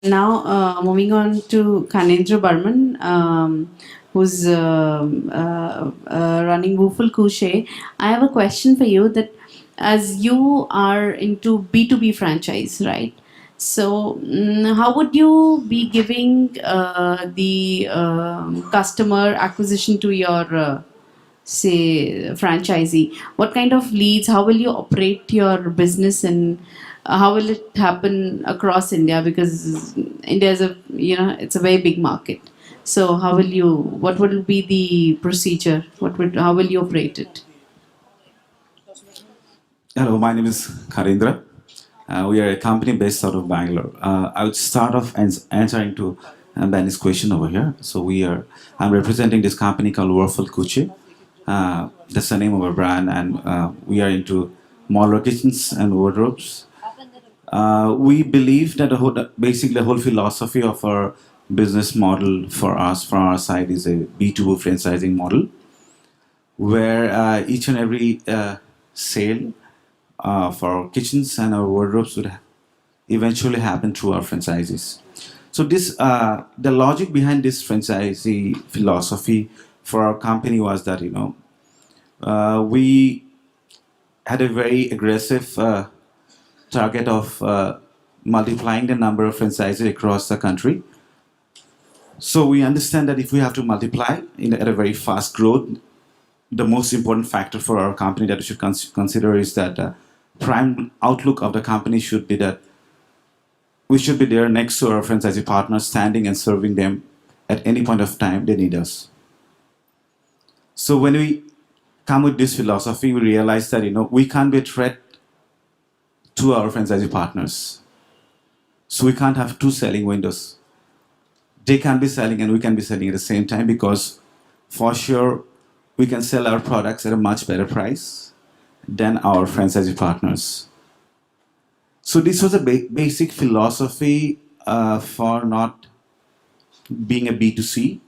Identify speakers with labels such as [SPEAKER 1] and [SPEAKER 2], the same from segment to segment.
[SPEAKER 1] Now, moving on to Khanindra Barman, who's running Wurfel Kuche. I have a question for you that as you are into B2B franchise, right? So, how would you be giving the customer acquisition to your say franchisee? What kind of leads? How will you operate your business, and how will it happen across India? Because India is it's a very big market. So how will you? What will be the procedure? How will you operate it?
[SPEAKER 2] Hello, my name is Khanindra. We are a company based out of Bangalore. I would start off answering to Benny's question over here. I'm representing this company called Wurfel Kuche. That's the name of our brand, and we are into modular kitchens and wardrobes. We believe that basically the whole philosophy of our business model for us, from our side, is a B2B franchising model, where each and every sale for our kitchens and our wardrobes would eventually happen through our franchises. So the logic behind this franchisee philosophy for our company was that we had a very aggressive target of multiplying the number of franchises across the country. So we understand that if we have to multiply at a very fast growth, the most important factor for our company that we should consider is that prime outlook of the company should be that we should be there next to our franchisee partners, standing and serving them at any point of time they need us. So when we come with this philosophy, we realize that we can't be a threat to our franchisee partners. So we can't have two selling windows. They can be selling and we can be selling at the same time, because for sure we can sell our products at a much better price than our franchisee partners. So this was a basic philosophy for not being a B2C.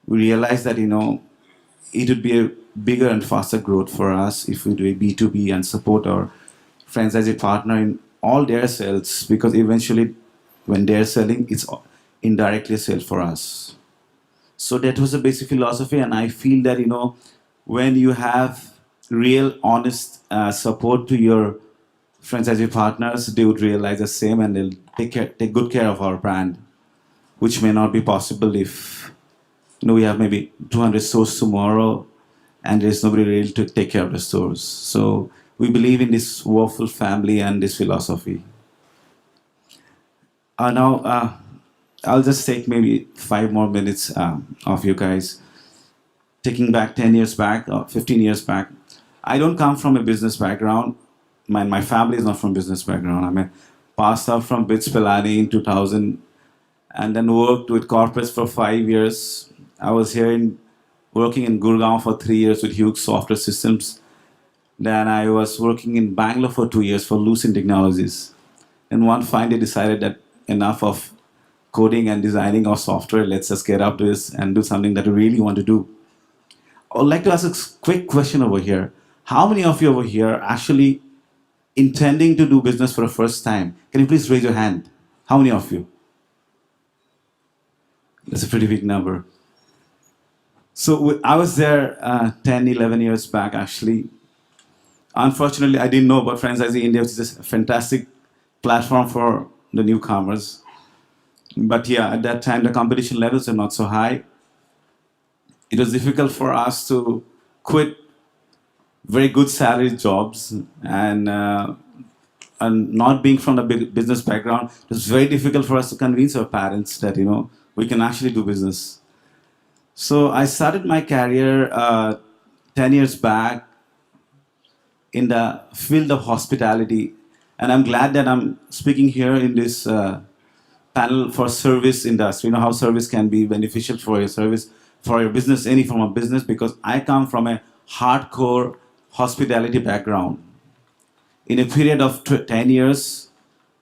[SPEAKER 2] We realized that it would be a bigger and faster growth for us if we do a B2B and support our franchisee partner in all their sales, because eventually when they're selling, it's indirectly a sale for us. So that was a basic philosophy, and I feel that when you have real honest support to your franchisee partners, they would realize the same, and they'll take good care of our brand, which may not be possible if we have maybe 200 stores tomorrow and there's nobody really to take care of the stores. So we believe in this Wurfel family and this philosophy. Now, I'll just take maybe 5 more minutes of you guys. Taking back 10 years back or 15 years back, I don't come from a business background. My family is not from business background. I passed out from BITS Pilani in 2000 and then worked with corporates for 5 years. I was here working in Gurgaon for 3 years with Hughes Software Systems. Then I was working in Bangalore for 2 years for Lucent Technologies. And one fine day decided that enough of coding and designing of software, let's just get up to this and do something that we really want to do. I would like to ask a quick question over here. How many of you over here are actually intending to do business for the first time? Can you please raise your hand? How many of you? That's a pretty big number. So I was there 10, 11 years back, actually. Unfortunately, I didn't know about Franchisee India, which is a fantastic platform for the newcomers. But yeah, at that time, the competition levels are not so high. It was difficult for us to quit very good salary jobs, and not being from a big business background, it was very difficult for us to convince our parents that we can actually do business. So I started my career 10 years back in the field of hospitality, and I'm glad that I'm speaking here in this panel for service industry. How service can be beneficial for your service, for your business, any form of business, because I come from a hardcore hospitality background. In a period of 10 years,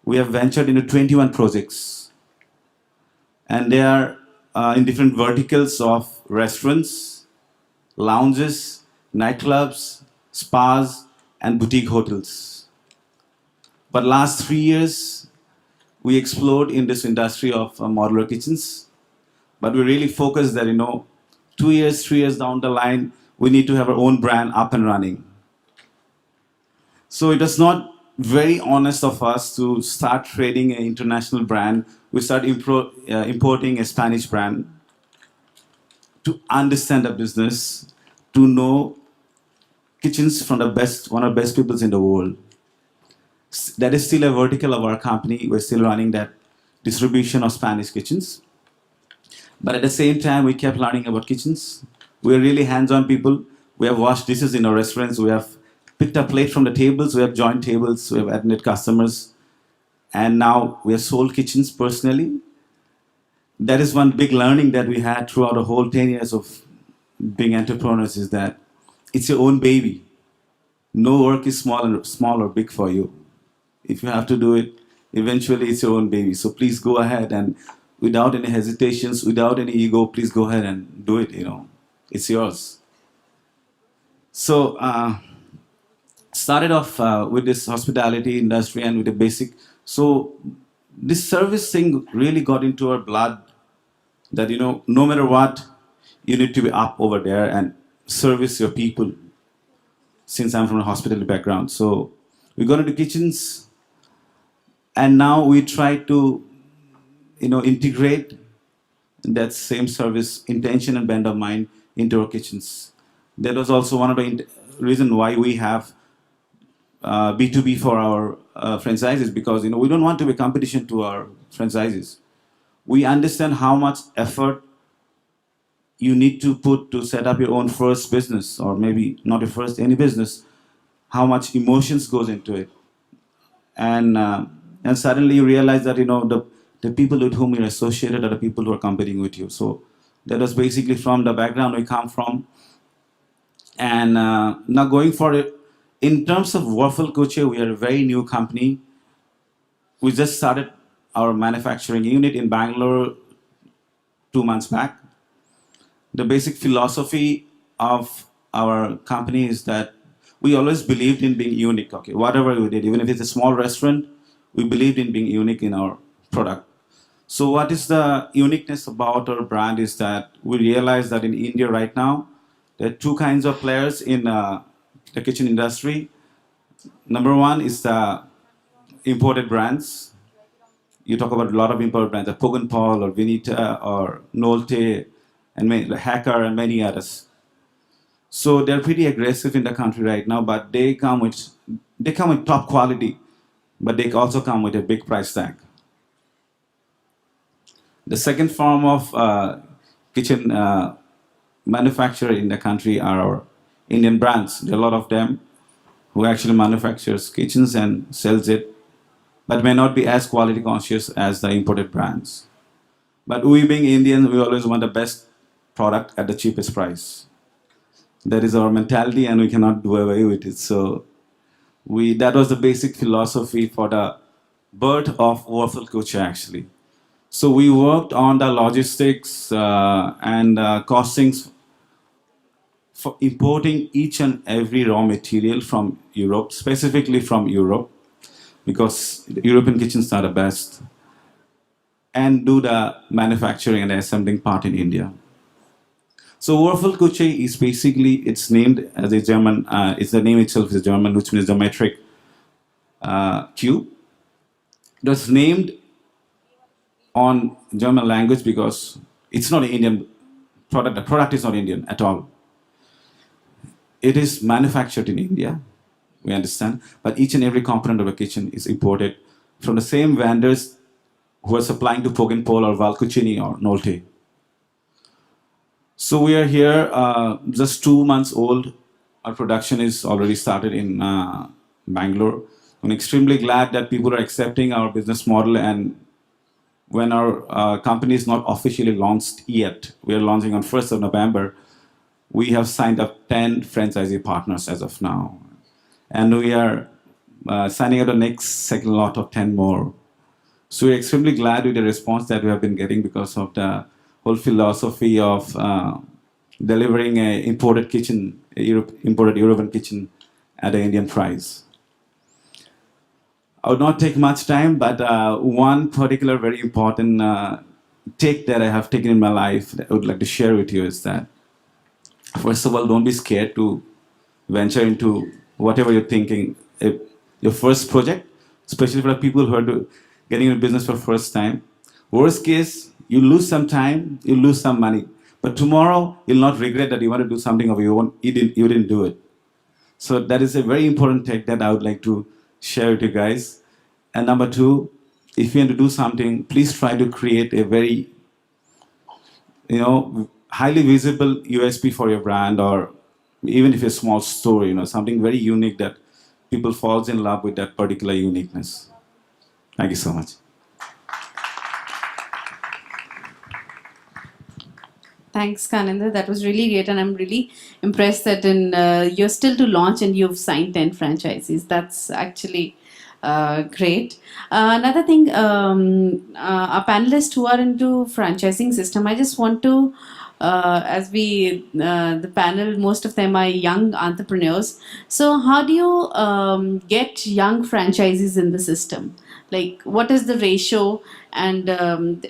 [SPEAKER 2] we have ventured into 21 projects. And they are in different verticals of restaurants, lounges, nightclubs, spas, and boutique hotels. But last 3 years, we explored in this industry of modular kitchens, but we really focused that 2 years, 3 years down the line, we need to have our own brand up and running. So it was not very honest of us to start trading an international brand. We started importing a Spanish brand to understand the business, to know kitchens from the best, one of the best peoples in the world. That is still a vertical of our company. We're still running that distribution of Spanish kitchens. But at the same time, we kept learning about kitchens. We're really hands-on people. We have washed dishes in our restaurants. We have picked up plate from the tables. We have joined tables. We have attended customers. And now we have sold kitchens personally. That is one big learning that we had throughout the whole 10 years of being entrepreneurs, is that it's your own baby. No work is small or big for you. If you have to do it, eventually it's your own baby. So please go ahead and without any hesitations, without any ego, please go ahead and do it, It's yours. So started off with this hospitality industry and with the basic. So this service thing really got into our blood that, no matter what, you need to be up over there and service your people, since I'm from a hospitality background. So we got into kitchens, and now we try to, integrate that same service intention and bend of mind into our kitchens. That was also one of the reasons why we have B2B for our franchises, because we don't want to be competition to our franchises. We understand how much effort you need to put to set up your own first business, or maybe not your first, any business, how much emotions goes into it. And suddenly you realize that the people with whom you're associated are the people who are competing with you. So that was basically from the background we come from. And now going for it, in terms of Wurfel Kuche, we are a very new company. We just started our manufacturing unit in Bangalore 2 months back. The basic philosophy of our company is that we always believed in being unique. Okay, whatever we did, even if it's a small restaurant, we believed in being unique in our product. So what is the uniqueness about our brand is that we realize that in India right now, there are two kinds of players in the kitchen industry. Number one is the imported brands. You talk about a lot of imported brands, like Pogan or Vinita or Nolte and Hacker and many others. So they're pretty aggressive in the country right now, but they come with top quality, but they also come with a big price tag. The second form of kitchen manufacturer in the country are our Indian brands. There are a lot of them who actually manufactures kitchens and sells it, but may not be as quality conscious as the imported brands. But we being Indians, we always want the best product at the cheapest price. That is our mentality, and we cannot do away with it. So that was the basic philosophy for the birth of Wurfel Kuche, actually. So we worked on the logistics and costings for importing each and every raw material from Europe, specifically from Europe, because the European kitchens are the best, and do the manufacturing and the assembling part in India. So Wurfel Kuche is basically, it's named as a German, it's the name itself is German, which means geometric cube. It was named on German language because it's not an Indian product. The product is not Indian at all. It is manufactured in India, we understand, but each and every component of a kitchen is imported from the same vendors who are supplying to Pogenpol or Valcucini or Nolte. So we are here, just 2 months old. Our production is already started in Bangalore. I'm extremely glad that people are accepting our business model, and when our company is not officially launched yet, we are launching on 1st of November, we have signed up 10 franchisee partners as of now. And we are signing up the next second lot of 10 more. So we're extremely glad with the response that we have been getting because of the whole philosophy of delivering an imported kitchen, imported European kitchen at an Indian price. I would not take much time, but one particular very important take that I have taken in my life that I would like to share with you is that, first of all, don't be scared to venture into whatever you're thinking. If your first project, especially for the people who are getting into business for the first time, worst case, you lose some time, you lose some money. But tomorrow, you'll not regret that you want to do something of your own, you didn't do it. So that is a very important take that I would like to share with you guys. And number two, if you want to do something, please try to create a very, highly visible USP for your brand, or even if a small store, something very unique that people falls in love with that particular uniqueness. Thank you so much.
[SPEAKER 1] Thanks, Khanindra. That was really great, and I'm really impressed that you're still to launch and you've signed 10 franchises. That's actually great. Another thing, our panelists who are into franchising system, I just want to, the panel, most of them are young entrepreneurs. So, how do you get young franchises in the system? Like, what is the ratio? And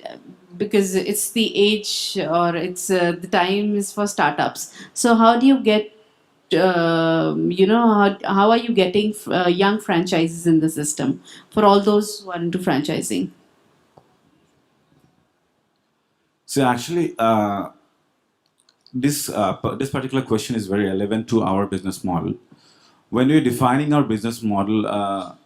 [SPEAKER 1] because it's the age, or it's the time is for startups. So, how do you get how are you getting young franchises in the system for all those who are into franchising?
[SPEAKER 2] So actually, this particular question is very relevant to our business model. When we're defining our business model,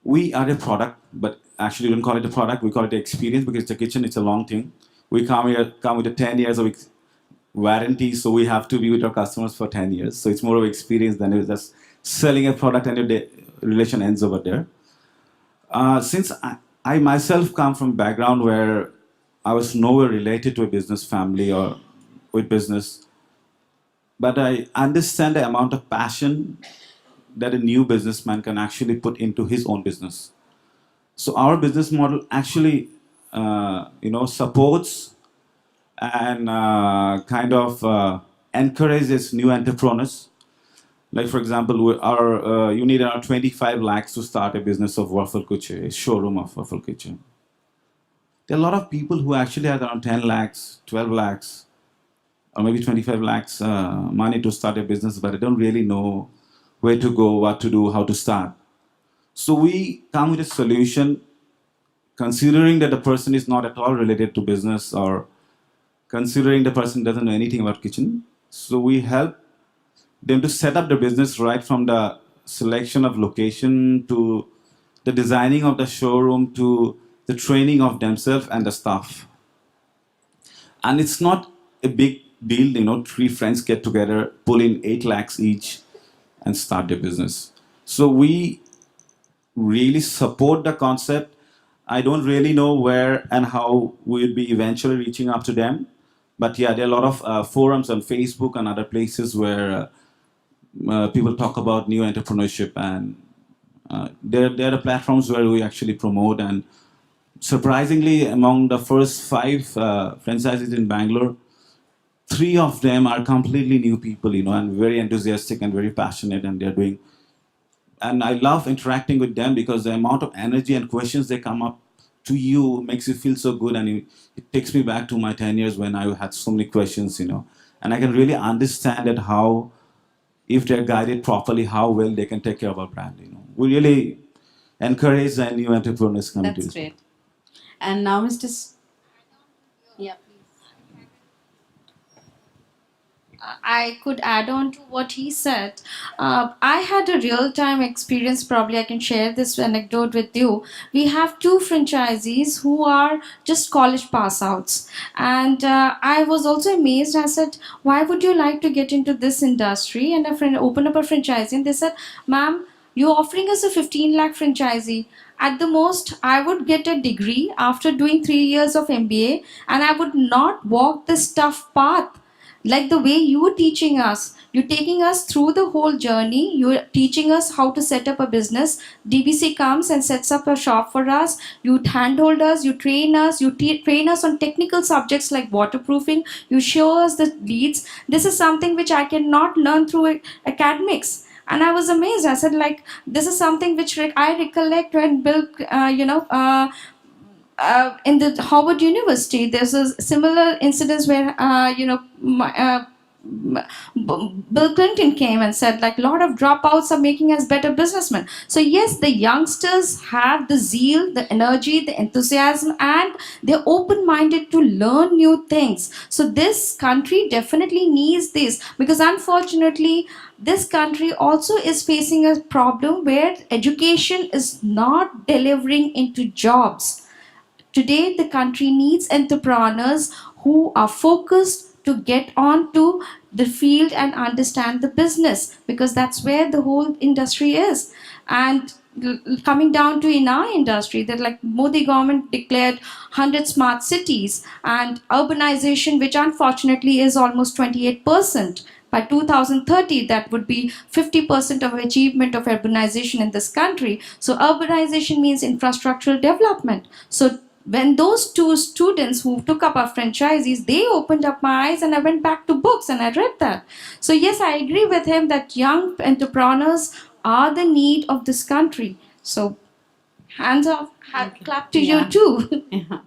[SPEAKER 2] we are a product, but actually we don't call it a product. We call it an experience, because the kitchen, it's a long thing. We come with a 10 years of warranty, so we have to be with our customers for 10 years. So it's more of experience than it is just selling a product and your relation ends over there. Since I myself come from a background where I was nowhere related to a business family or with business, but I understand the amount of passion that a new businessman can actually put into his own business. So our business model actually, supports and encourages new entrepreneurs. Like for example, you need around 25 lakhs to start a business of Wurfel Kuche, a showroom of Wurfel Kitchen. There are a lot of people who actually have around 10 lakhs, 12 lakhs, or maybe 25 lakhs money to start a business, but they don't really know where to go, what to do, how to start. So we come with a solution, considering that the person is not at all related to business, or considering the person doesn't know anything about kitchen. So we help them to set up the business right from the selection of location to the designing of the showroom to the training of themselves and the staff. And it's not a big deal, three friends get together, pull in 8 lakhs each and start their business. So we really support the concept. I don't really know where and how we'll be eventually reaching up to them. But yeah, there are a lot of forums on Facebook and other places where people talk about new entrepreneurship, and there are the platforms where we actually promote. And surprisingly, among the first 5 franchises in Bangalore, 3 of them are completely new people, and very enthusiastic and very passionate, and they're doing. And I love interacting with them because the amount of energy and questions they come up to you makes you feel so good, and it takes me back to my 10 years when I had so many questions, and I can really understand that how, if they're guided properly, how well they can take care of our brand. We really encourage the new entrepreneurs coming to
[SPEAKER 1] That's
[SPEAKER 2] this.
[SPEAKER 1] great. And now, Mr. Yeah,
[SPEAKER 3] I could add on to what he said. I had a real time experience. Probably I can share this anecdote with you. We have 2 franchisees who are just college pass outs, and I was also amazed. I said, "Why would you like to get into this industry?" And a friend opened up a franchisee, and they said, "Ma'am, you're offering us a 15 lakh franchisee. At the most, I would get a degree after doing 3 years of MBA, and I would not walk this tough path like the way you were teaching us. You're taking us through the whole journey. You're teaching us how to set up a business. DBC comes and sets up a shop for us. You handhold us, you train us, you train us on technical subjects like waterproofing. You show us the leads. This is something which I cannot learn through academics. And I was amazed. I said, like, this is something which I recollect when Bill, in the Harvard University, there's a similar incidents where Bill Clinton came and said, like, a lot of dropouts are making us better businessmen. So yes, the youngsters have the zeal, the energy, the enthusiasm, and they're open-minded to learn new things. So this country definitely needs this, because unfortunately, this country also is facing a problem where education is not delivering into jobs. Today, the country needs entrepreneurs who are focused to get on to the field and understand the business, because that's where the whole industry is. And coming down to in our industry, that like Modi government declared 100 smart cities and urbanization, which unfortunately is almost 28%. By 2030, that would be 50% of achievement of urbanization in this country. So urbanization means infrastructural development. So when those two students who took up our franchisees, they opened up my eyes, and I went back to books and I read that. So yes, I agree with him that young entrepreneurs are the need of this country. So hands off, clap to you
[SPEAKER 1] Yeah.
[SPEAKER 3] too.
[SPEAKER 1] Yeah.